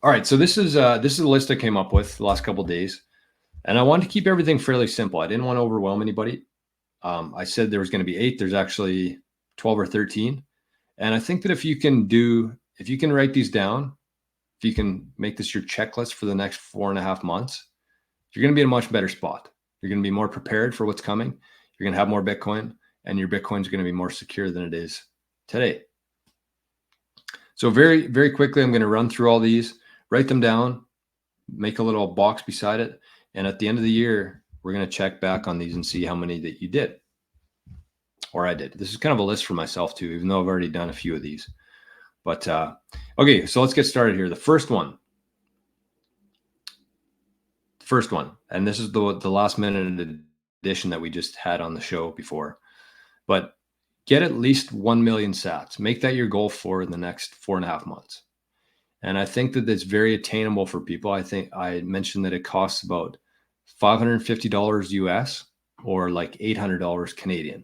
All right, so this is a list I came up with the last couple of days, and I wanted to keep everything fairly simple. I didn't want to overwhelm anybody. I said there was going to be 8. There's actually 12 or 13, and I think that if you can write these down, if you can make this your checklist for the next 4.5 months, you're going to be in a much better spot. You're going to be more prepared for what's coming. You're going to have more Bitcoin, and your Bitcoin is going to be more secure than it is today. So very, very quickly, I'm going to run through all these, write them down, make a little box beside it. And at the end of the year, we're going to check back on these and see how many that you did, or I did. This is kind of a list for myself too, even though I've already done a few of these. But okay, so let's get started here. The first one, and this is the last minute edition that we just had on the show before. But get at least 1 million sats. Make that your goal for the next 4.5 months. And I think that it's very attainable for people. I think I mentioned that it costs about $550 US or like $800 Canadian.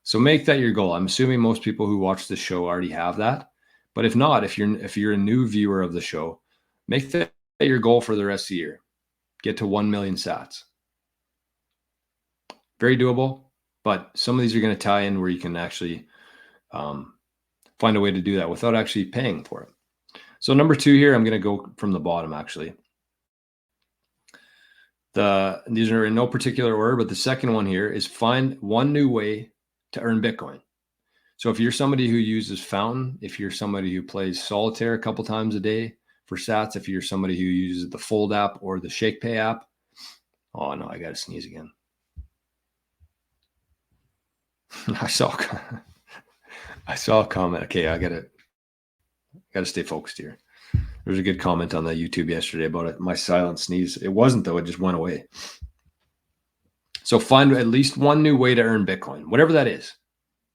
So make that your goal. I'm assuming most people who watch the show already have that. But if not, if you're a new viewer of the show, make that your goal for the rest of the year. Get to 1 million sats. Very doable. But some of these are going to tie in where you can actually find a way to do that without actually paying for it. So number 2 here, I'm going to go from the bottom actually. These are in no particular order, but the second one here is find one new way to earn Bitcoin. So if you're somebody who uses Fountain, if you're somebody who plays Solitaire a couple times a day for sats, if you're somebody who uses the Fold app or the ShakePay app. Oh no, I got to sneeze again. I saw a comment. Okay, I gotta stay focused here. There was a good comment on the YouTube yesterday about it. My silent sneeze. It wasn't though. It just went away. So find at least one new way to earn Bitcoin, whatever that is.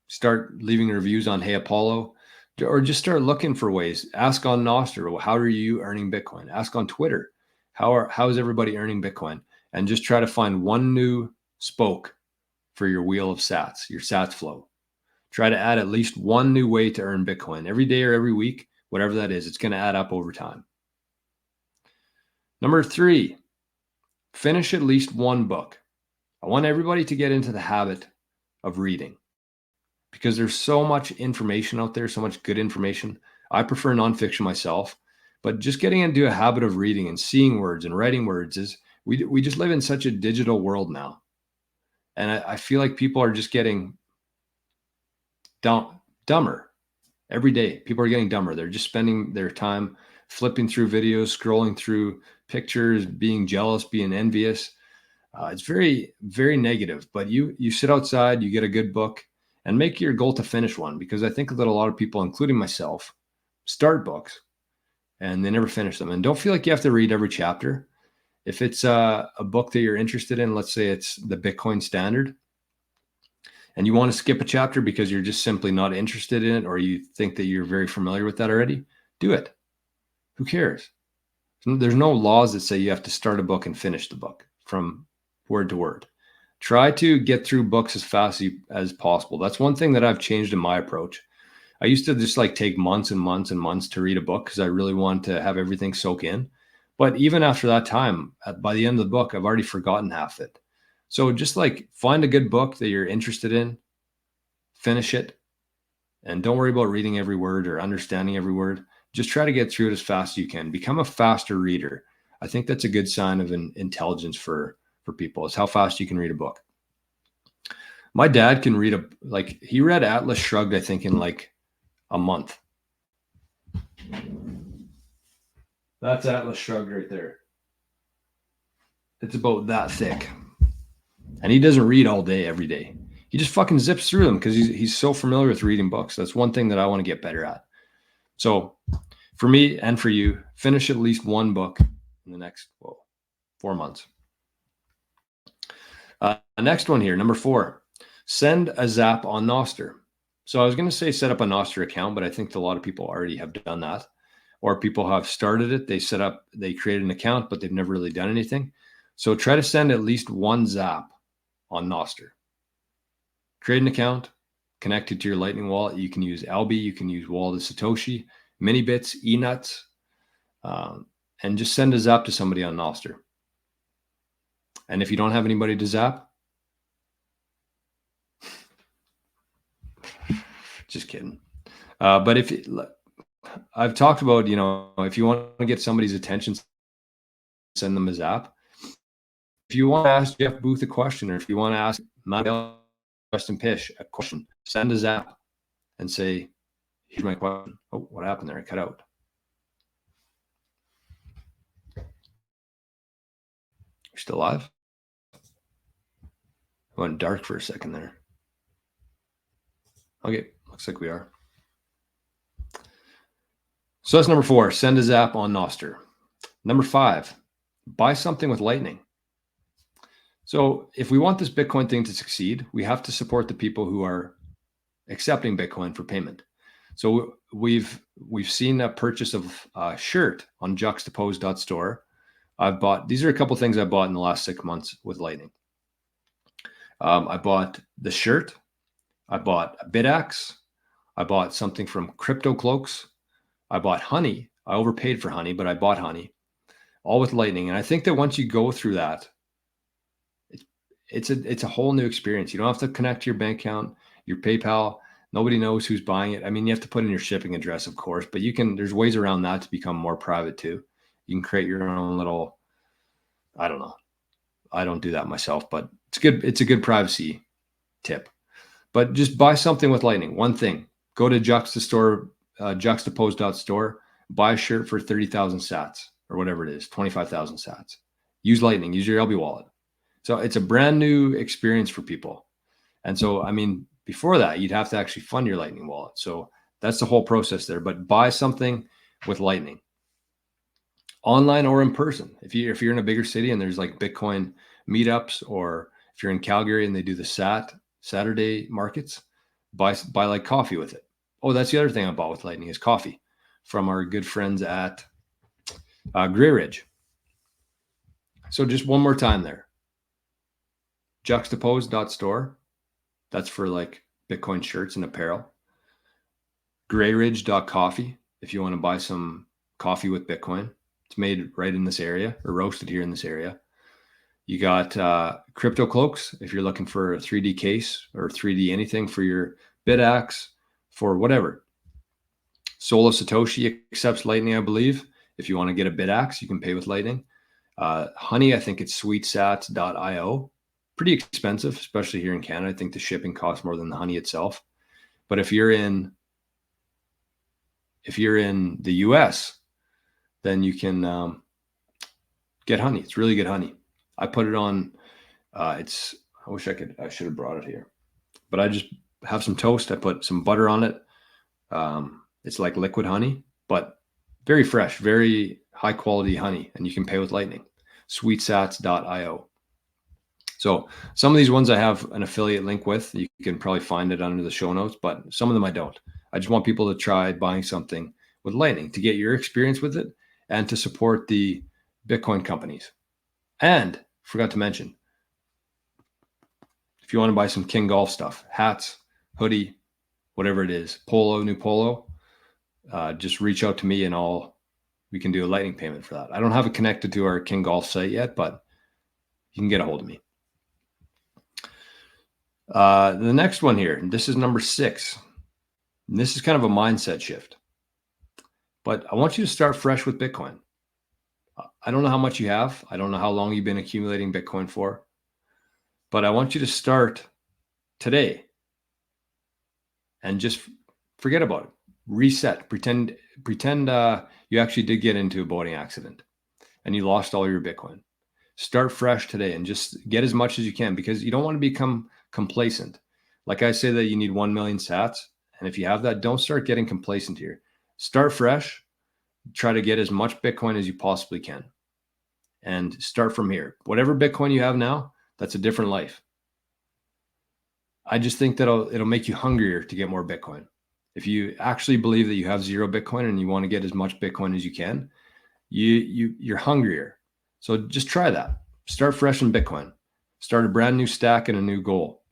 Start leaving reviews on Hey Apollo, or just start looking for ways. Ask on Nostr, how are you earning Bitcoin? Ask on Twitter, how is everybody earning Bitcoin? And just try to find one new spoke for your wheel of sats, your sats flow. Try to add at least one new way to earn Bitcoin every day or every week, whatever that is. It's going to add up over time. Number 3, finish at least one book. I want everybody to get into the habit of reading because there's so much information out there, so much good information. I prefer nonfiction myself, but just getting into a habit of reading and seeing words and writing words is, we just live in such a digital world now. And I feel like people are just getting dumber every day. People are getting dumber. They're just spending their time flipping through videos, scrolling through pictures, being jealous, being envious. It's very, very negative. But you sit outside, you get a good book, and make your goal to finish one. Because I think that a lot of people, including myself, start books and they never finish them. And don't feel like you have to read every chapter. If it's a book that you're interested in, let's say it's the Bitcoin Standard, and you want to skip a chapter because you're just simply not interested in it, or you think that you're very familiar with that already, do it. Who cares? There's no laws that say you have to start a book and finish the book from word to word. Try to get through books as fast as possible. That's one thing that I've changed in my approach. I used to just like take months and months and months to read a book because I really wanted to have everything soak in. But even after that time, by the end of the book, I've already forgotten half it. So just like find a good book that you're interested in, finish it, and don't worry about reading every word or understanding every word. Just try to get through it as fast as you can. Become a faster reader. I think that's a good sign of intelligence for people, is how fast you can read a book. My dad can read he read Atlas Shrugged, I think, in like a month. That's Atlas Shrugged right there. It's about that thick. And he doesn't read all day, every day. He just fucking zips through them because he's so familiar with reading books. That's one thing that I want to get better at. So for me and for you, finish at least one book in the next 4 months. Next one here, number 4, send a zap on Nostr. So I was going to say set up a Nostr account, but I think a lot of people already have done that. Or people have started it. They created an account, but they've never really done anything. So try to send at least one zap on Nostr. Create an account, connect it to your Lightning wallet. You can use Alby, you can use Wallet of Satoshi, Minibits, eNuts. and just send a zap to somebody on Nostr. And if you don't have anybody to zap, just kidding. But if I've talked about, if you want to get somebody's attention, send them a zap. If you want to ask Jeff Booth a question, or if you want to ask Weston Pish a question, send a zap and say, here's my question. Oh, what happened there? I cut out. You're still alive? I went dark for a second there. Okay, looks like we are. So that's number 4, send a zap on Nostr. Number 5, buy something with Lightning. So if we want this Bitcoin thing to succeed, we have to support the people who are accepting Bitcoin for payment. So we've seen a purchase of a shirt on juxtapose.store. These are a couple things I bought in the last 6 months with Lightning. I bought the shirt. I bought a BitAxe. I bought something from Crypto Cloaks. I bought honey. I overpaid for honey, but I bought honey, all with Lightning. And I think that once you go through that, it's a whole new experience. You don't have to connect to your bank account, your PayPal. Nobody knows who's buying it. I mean, you have to put in your shipping address, of course, but there's ways around that to become more private too. You can create your own little, I don't know. I don't do that myself, but it's good. It's a good privacy tip. But just buy something with Lightning. One thing. Go to juxtapose.store, buy a shirt for 30,000 sats or whatever it is, 25,000 sats. Use Lightning. Use your LB wallet. So it's a brand new experience for people. And so, I mean, before that, you'd have to actually fund your Lightning wallet. So that's the whole process there. But buy something with Lightning, online or in person. If you're in a bigger city and there's like Bitcoin meetups, or if you're in Calgary and they do the Saturday markets, buy like coffee with it. Oh, that's the other thing I bought with Lightning is coffee from our good friends at Grey Ridge. So just one more time there. Juxtapose.store. That's for like Bitcoin shirts and apparel. Greyridge.coffee if you want to buy some coffee with Bitcoin. It's made right in this area, or roasted here in this area. You got Crypto Cloaks if you're looking for a 3D case or 3D anything for your BitAxe, for whatever. Solo Satoshi accepts Lightning, I believe. If you want to get a BitAxe, you can pay with Lightning. Honey, I think it's sweetsats.io. Pretty expensive, especially here in Canada. I think the shipping costs more than the honey itself. But if you're in the US, then you can get honey. It's really good honey. I put it on. I should have brought it here, but I just have some toast. I put some butter on it. It's like liquid honey, but very fresh, very high quality honey, and you can pay with Lightning. Sweetsats.io. So some of these ones I have an affiliate link with. You can probably find it under the show notes, but some of them I don't. I just want people to try buying something with Lightning to get your experience with it and to support the Bitcoin companies. And forgot to mention, if you want to buy some King Golf stuff, hats, hoodie, whatever it is, new polo, just reach out to me and we can do a Lightning payment for that. I don't have it connected to our King Golf site yet, but you can get a hold of me. The next one here, this is number 6. And this is kind of a mindset shift. But I want you to start fresh with Bitcoin. I don't know how much you have. I don't know how long you've been accumulating Bitcoin for. But I want you to start today and just forget about it. Reset. Pretend you actually did get into a boating accident and you lost all your Bitcoin. Start fresh today and just get as much as you can, because you don't want to become complacent. Like I say that you need 1 million sats. And if you have that, don't start getting complacent here. Start fresh. Try to get as much Bitcoin as you possibly can. And start from here. Whatever Bitcoin you have now, that's a different life. I just think that it'll make you hungrier to get more Bitcoin. If you actually believe that you have 0 Bitcoin and you want to get as much Bitcoin as you can, you're hungrier. So just try that. Start fresh in Bitcoin. Start a brand new stack and a new goal.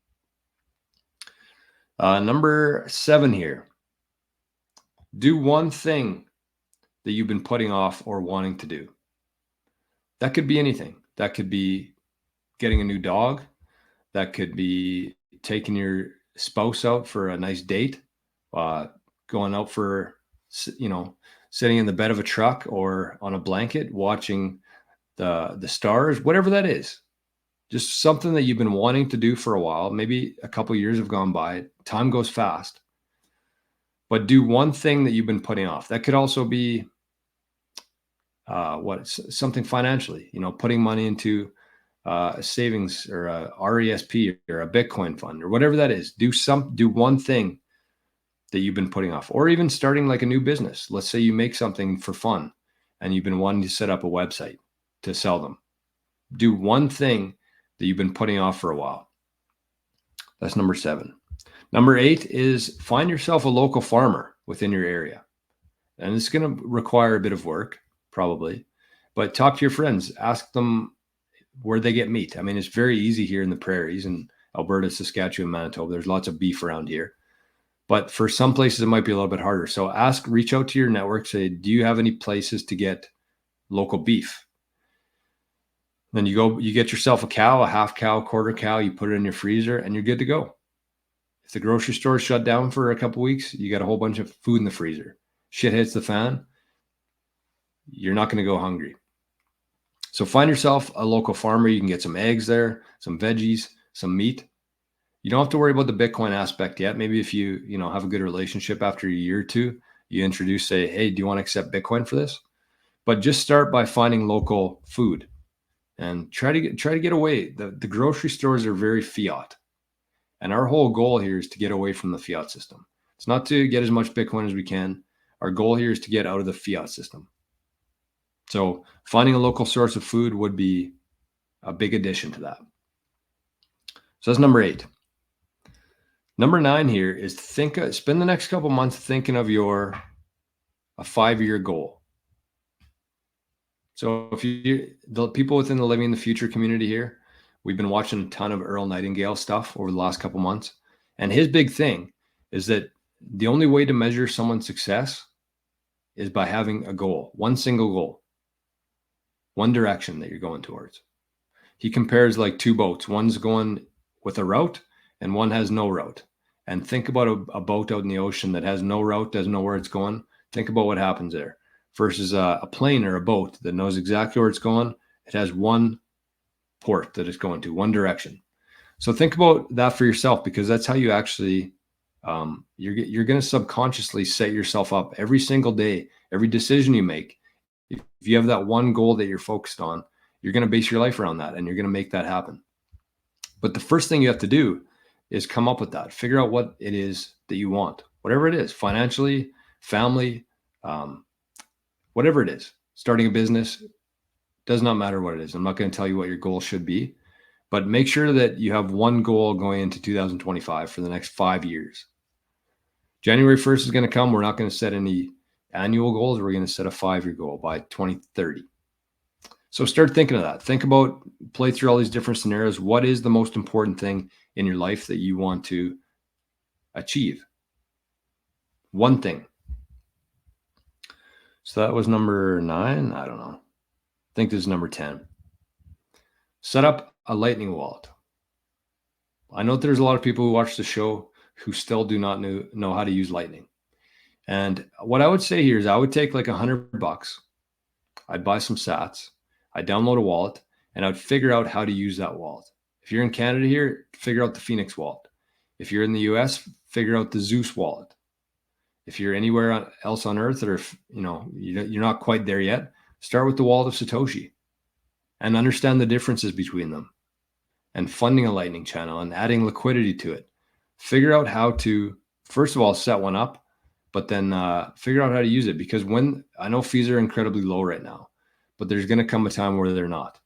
Number 7 here. Do one thing that you've been putting off or wanting to do. That could be anything. That could be getting a new dog. That could be taking your spouse out for a nice date, going out for, sitting in the bed of a truck or on a blanket, watching the stars, whatever that is. Just something that you've been wanting to do for a while. Maybe a couple of years have gone by. Time goes fast. But do one thing that you've been putting off. That could also be something financially, putting money into a savings or a RESP or a Bitcoin fund or whatever that is. Do one thing that you've been putting off, or even starting like a new business. Let's say you make something for fun and you've been wanting to set up a website to sell them. Do one thing that you've been putting off for a while. That's number 7. Number 8 is find yourself a local farmer within your area. And it's going to require a bit of work, probably, but talk to your friends, ask them where they get meat. I mean, it's very easy here in the prairies in Alberta, Saskatchewan, Manitoba. There's lots of beef around here. But for some places, it might be a little bit harder. So reach out to your network, say, do you have any places to get local beef? Then you get yourself a cow, a half cow, quarter cow, you put it in your freezer and you're good to go. If the grocery store is shut down for a couple of weeks, you got a whole bunch of food in the freezer. Shit hits the fan, you're not going to go hungry. So find yourself a local farmer. You can get some eggs there, some veggies, some meat. You don't have to worry about the Bitcoin aspect yet. Maybe if you have a good relationship after a year or two, you introduce, say, hey, do you want to accept Bitcoin for this? But just start by finding local food and try to get away. The grocery stores are very fiat. And our whole goal here is to get away from the fiat system. It's not to get as much Bitcoin as we can. Our goal here is to get out of the fiat system. So finding a local source of food would be a big addition to that. So that's number 8. Number 9 here is spend the next couple months thinking of a 5-year goal. So if the people within the Living in the Future community here, we've been watching a ton of Earl Nightingale stuff over the last couple months. And his big thing is that the only way to measure someone's success is by having a goal, one single goal, one direction that you're going towards. He compares like 2 boats. One's going with a route and one has no route. And think about a boat out in the ocean that has no route, doesn't know where it's going. Think about what happens there versus a plane or a boat that knows exactly where it's going. It has one port that it's going to, one direction. So think about that for yourself, because that's how you actually, you're going to subconsciously set yourself up every single day, every decision you make. If you have that one goal that you're focused on, you're going to base your life around that and you're going to make that happen. But the first thing you have to do is come up with that. Figure out what it is that you want, whatever it is, financially, family, whatever it is. Starting a business, does not matter what it is. I'm not going to tell you what your goal should be, but make sure that you have one goal going into 2025 for the next 5 years. January 1st is going to come. We're not going to set any annual goals. We're going to set a 5-year goal by 2030. So start thinking of that. Think about, play through all these different scenarios. What is the most important thing in your life that you want to achieve? One thing. So that was number 9. I don't know. I think this is number 10. Set up a Lightning wallet. I know that there's a lot of people who watch the show who still do not know how to use Lightning. And what I would say here is I would take like $100. I'd buy some sats. I'd download a wallet and I'd figure out how to use that wallet. If you're in Canada here, figure out the Phoenix wallet. If you're in the US, figure out the Zeus wallet. If you're anywhere else on earth, or if you're not quite there yet, start with the wallet of Satoshi and understand the differences between them, and funding a Lightning channel and adding liquidity to it. Figure out how to, first of all, set one up, but then figure out how to use it, because I know fees are incredibly low right now, but there's going to come a time where they're not.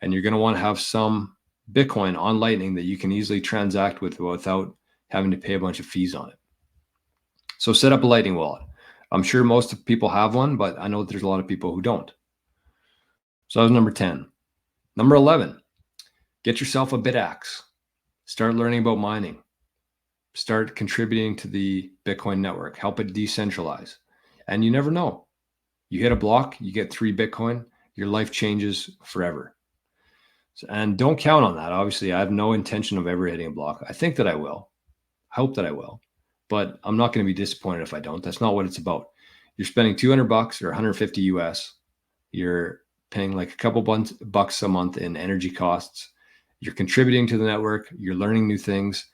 And you're going to want to have some Bitcoin on Lightning that you can easily transact with without having to pay a bunch of fees on it. So set up a Lightning wallet. I'm sure most people have one, but I know that there's a lot of people who don't. So that was number 10. Number 11, get yourself a BitAxe. Start learning about mining. Start contributing to the Bitcoin network. Help it decentralize. And you never know. You hit a block, you get 3 Bitcoin. your life changes forever. And don't count on that. Obviously, I have no intention of ever hitting a block. I think that I will. I hope that I will. But I'm not going to be disappointed if I don't. That's not what it's about. You're spending $200 or 150 US. You're paying like a couple bucks a month in energy costs. You're contributing to the network. You're learning new things.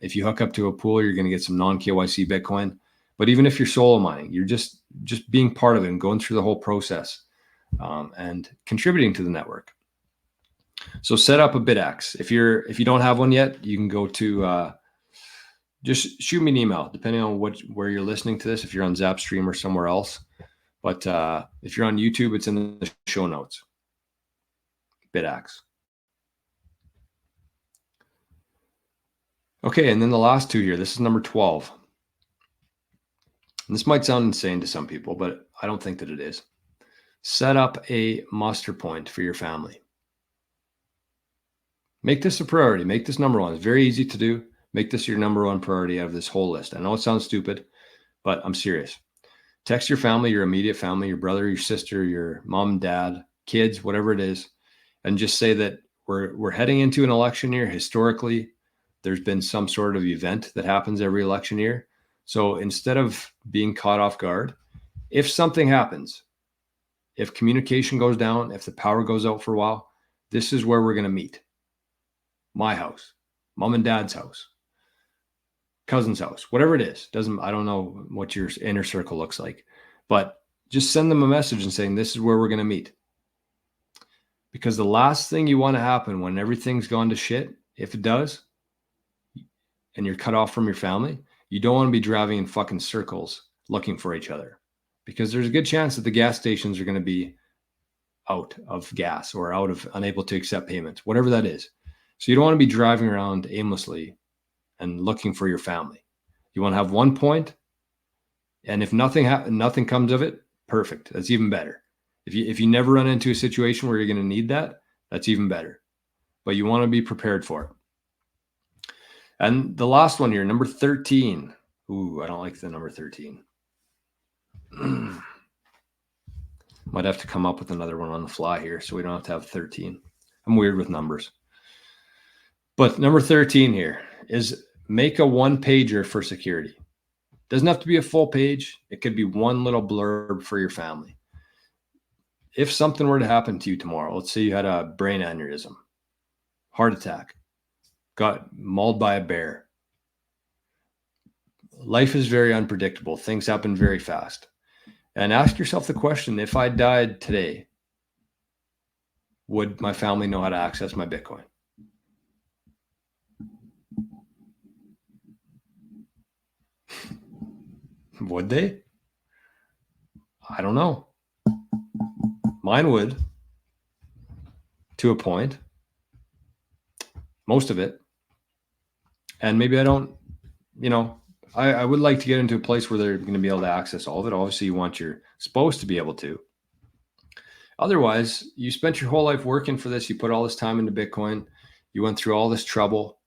If you hook up to a pool, you're going to get some non-KYC Bitcoin. But even if you're solo mining, you're just being part of it and going through the whole process and contributing to the network. So set up a BitX. If you don't have one yet, you can go to just shoot me an email, depending on where you're listening to this. If you're on Zapstream or somewhere else, but if you're on YouTube, it's in the show notes. BitX. Okay, and then the last two here. This is number 12. And this might sound insane to some people, but I don't think that it is. Set up a muster point for your family. Make this a priority. Make this number one. It's very easy to do. Make this your number one priority out of this whole list. I know it sounds stupid, but I'm serious. Text your family, your immediate family, your brother, your sister, your mom and dad, kids, whatever it is, and just say that we're heading into an election year. Historically, there's been some sort of event that happens every election year. So instead of being caught off guard, if something happens, if communication goes down, if the power goes out for a while, this is where we're going to meet. My house, mom and dad's house, cousin's house, whatever it is. I don't know what your inner circle looks like, but just send them a message and saying, this is where we're going to meet. Because the last thing you want to happen when everything's gone to shit, if it does, and you're cut off from your family, you don't want to be driving in fucking circles looking for each other, because there's a good chance that the gas stations are going to be out of gas or unable to accept payments, whatever that is. So you don't want to be driving around aimlessly and looking for your family. You want to have one point, and if nothing comes of it, perfect. That's even better. If you never run into a situation where you're going to need that, that's even better. But you want to be prepared for it. And the last one here, number 13. Ooh, I don't like the number 13. Might have to come up with another one on the fly here so we don't have to have 13. I'm weird with numbers. But number 13 here is make a one-pager for security. Doesn't have to be a full page. It could be one little blurb for your family. If something were to happen to you tomorrow, let's say you had a brain aneurysm, heart attack, got mauled by a bear. Life is very unpredictable. Things happen very fast. And ask yourself the question, if I died today, would my family know how to access my Bitcoin? Would they? I don't know. Mine would, to a point. Most of it. And maybe I don't, I would like to get into a place where they're going to be able to access all of it. Obviously, you're supposed to be able to. Otherwise, you spent your whole life working for this. You put all this time into Bitcoin. You went through all this trouble.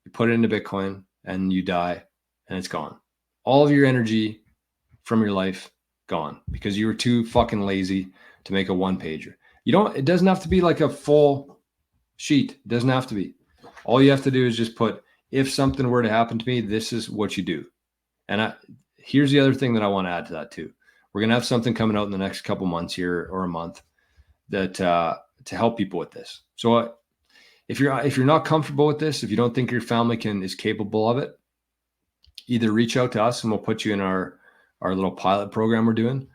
You put it into Bitcoin and you die and it's gone. All of your energy from your life gone because you were too fucking lazy to make a one-pager. It doesn't have to be like a full sheet. It doesn't have to be. All you have to do is just put, if something were to happen to me, this is what you do. And here's the other thing that I want to add to that too. We're going to have something coming out in the next couple months here or a month that to help people with this. So if you're not comfortable with this, if you don't think your family is capable of it, either reach out to us and we'll put you in our little pilot program we're doing,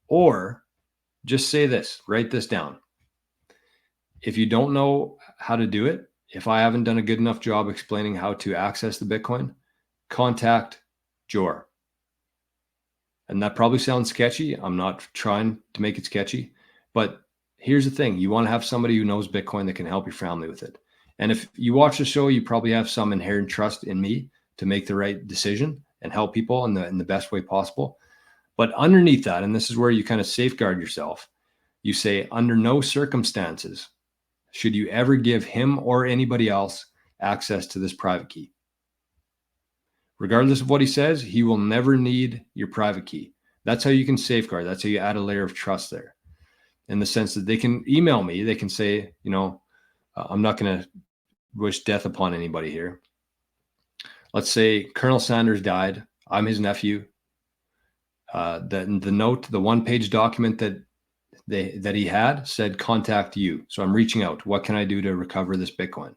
or just say this, write this down. If you don't know how to do it, if I haven't done a good enough job explaining how to access the Bitcoin, contact Jor. And that probably sounds sketchy. I'm not trying to make it sketchy, but here's the thing. You want to have somebody who knows Bitcoin that can help your family with it. And if you watch the show, you probably have some inherent trust in me to make the right decision and help people in the best way possible. But underneath that, and this is where you kind of safeguard yourself, you say, under no circumstances should you ever give him or anybody else access to this private key. Regardless of what he says, he will never need your private key. That's how you can safeguard. That's how you add a layer of trust there. in the sense that they can email me. They can say, you know, I'm not going to wish death upon anybody here. Let's say Colonel Sanders died. I'm his nephew. The note, the one-page document that he had said, contact you. So I'm reaching out. What can I do to recover this Bitcoin?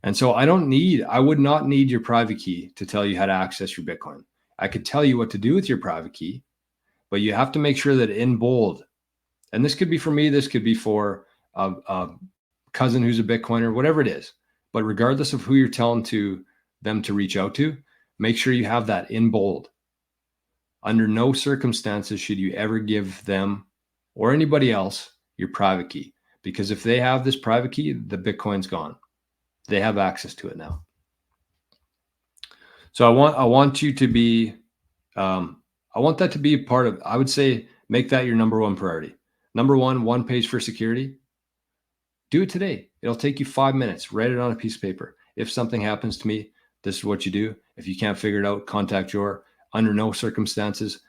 And so I would not need your private key to tell you how to access your Bitcoin. I could tell you what to do with your private key, but you have to make sure that in bold, and this could be for me, this could be for a cousin who's a Bitcoiner, whatever it is. But regardless of who you're telling them to reach out to, make sure you have that in bold. Under no circumstances should you ever give them or anybody else your private key, because if they have this private key, the Bitcoin's gone. They have access to it now. So I want you to be, I want that to be part of, I would say, make that your number one priority. Number one page for security. Do it today. It'll take you 5 minutes. Write it on a piece of paper. If something happens to me, this is what you do. If you can't figure it out, contact Jor. Under no circumstances,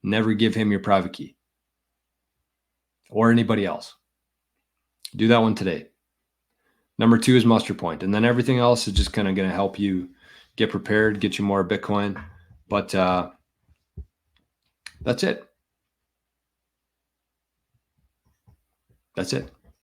never give him your private key or anybody else. Do that one today. Number 2 is muster point. And then everything else is just kind of going to help you get prepared, get you more Bitcoin. But that's it. That's it.